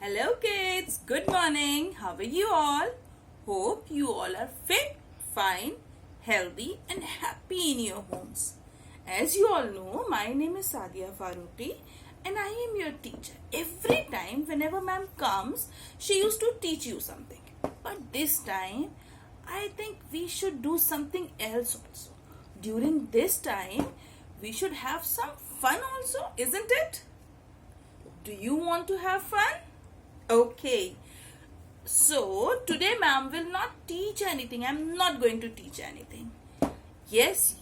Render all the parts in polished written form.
Hello kids, good morning. How are you all? Hope you all are fit, fine, healthy and happy in your homes. As you all know, my name is Sadia Faruqi and I am your teacher. Every time whenever ma'am comes, she used to teach you something. But this time, I think we should do something else also. During this time, we should have some fun also, isn't it? Do you want to have fun? Okay. So, today ma'am will not teach anything. I'm not going to teach anything. Yes,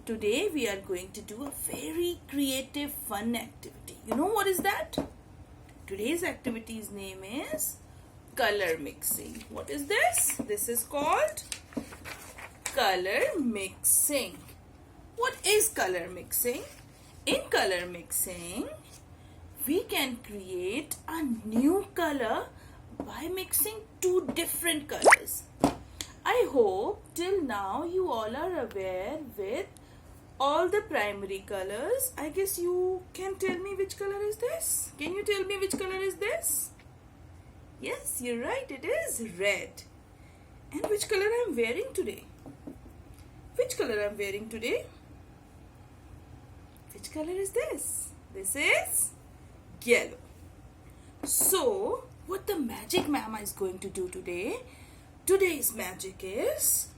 today we are going to do a very creative fun activity. You know what is that? Today's activity's name is color mixing. What is this? This is called color mixing. What is color mixing? In color mixing, we can create a new color by mixing two different colors. I hope till now you all are aware with all the primary colors. I guess you can tell me which color is this. Can you tell me which color is this? Yes, you're right, it is red. And which color I'm wearing today? Which color I'm wearing today? Which color is this? This is yellow. So, what the magic mama is going to do today? Today's magic is,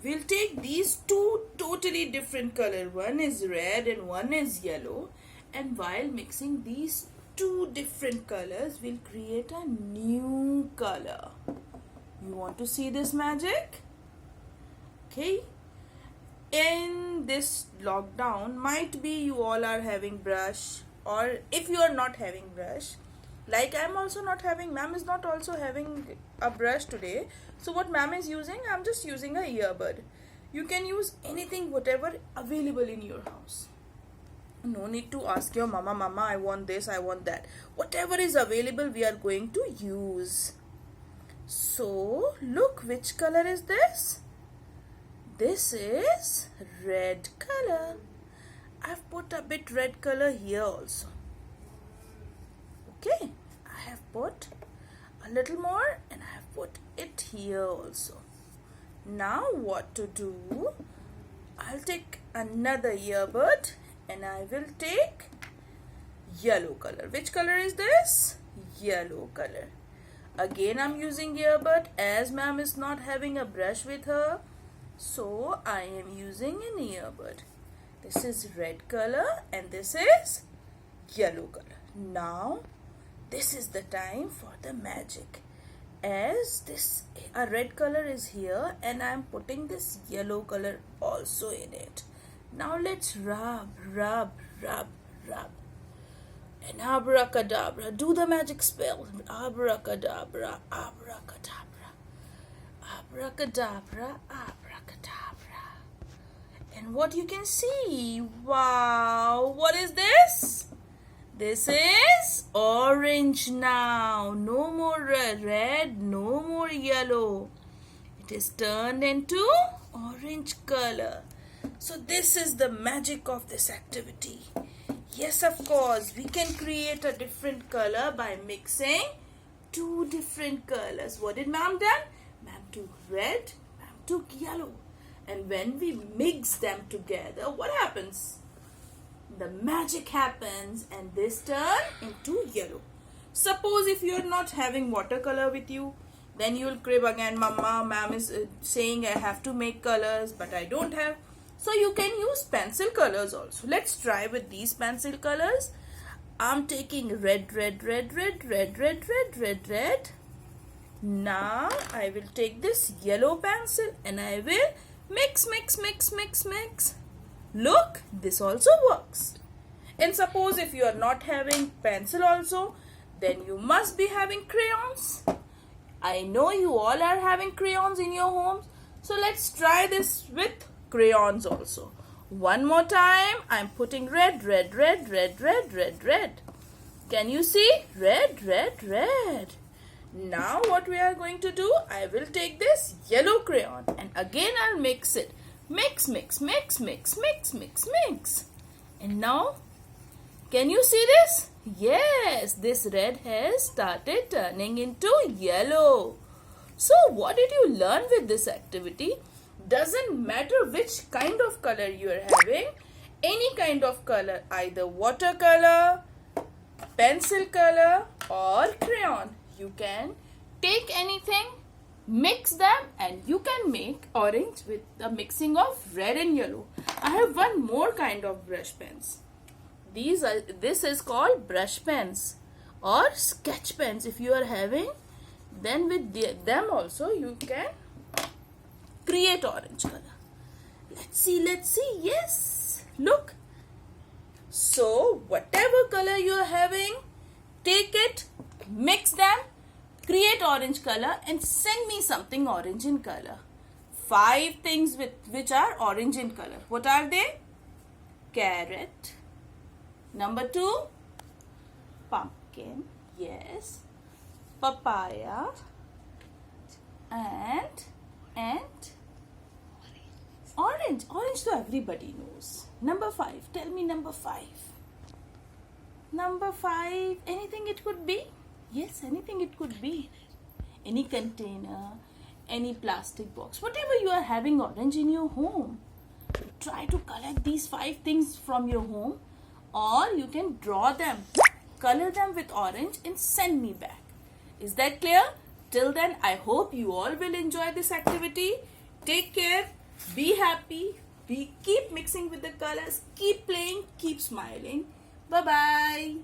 we'll take these two totally different colors. One is red and one is yellow. And while mixing these two different colors, we'll create a new color. You want to see this magic? Okay. In this lockdown, might be you all are having brush, or if you are not having brush, like I'm also not having, ma'am is not also having a brush today. So what ma'am is using, I'm just using a earbud. You can use anything, whatever available in your house. No need to ask your mama, I want this, I want that. Whatever is available, we are going to use. So look, which color is this? This is red color. I've put a bit red color here also. Okay, I have put a little more and I have put it here also. Now what to do? I'll take another earbud and I will take yellow color. Which color is this? Yellow color. Again I'm using earbud as ma'am is not having a brush with her. So I am using an earbud. This is red color and this is yellow color. Now this is the time for the magic. As this a red color is here and I am putting this yellow color also in it. Now let's rub. And abracadabra. Do the magic spell. Abracadabra, abracadabra. Abracadabra, abracadabra. And what you can see, wow, what is this? This is orange now. No more red, no more yellow. It is turned into orange color. So this is the magic of this activity. Yes, of course, we can create a different color by mixing two different colors. What did ma'am done? Ma'am took red, ma'am took yellow. And when we mix them together, what happens? The magic happens and this turn into yellow. Suppose if you are not having watercolor with you, then you will crib again, mama, ma'am is saying I have to make colors, but I don't have. So you can use pencil colors also. Let's try with these pencil colors. I'm taking red. Now I will take this yellow pencil and I will mix. Look, this also works. And suppose if you are not having pencil also, then you must be having crayons. I know you all are having crayons in your homes. So let's try this with crayons also. One more time, I'm putting red. Can you see? Red. Now what we are going to do, I will take this yellow crayon and again I'll mix it. Mix. And now, can you see this? Yes, this red has started turning into yellow. So what did you learn with this activity? Doesn't matter which kind of color you are having, any kind of color, either watercolor, pencil color or crayon. You can take anything, mix them and you can make orange with the mixing of red and yellow. I have one more kind of brush pens. This is called brush pens or sketch pens if you are having. Then with them also you can create orange color. Let's see. Yes, look. So whatever color you are having, take it, mix them, create orange color and send me something orange in color. 5 things which are orange in color. What are they? Carrot. Number 2, pumpkin. Yes. Papaya. And orange. Orange so everybody knows. Number 5. Tell me number 5. Number 5. Anything it could be? Yes, anything it could be. Any container, any plastic box, whatever you are having orange in your home. Try to collect these 5 things from your home, or you can draw them, color them with orange and send me back. Is that clear? Till then, I hope you all will enjoy this activity. Take care, be happy, keep mixing with the colors, keep playing, keep smiling. Bye-bye.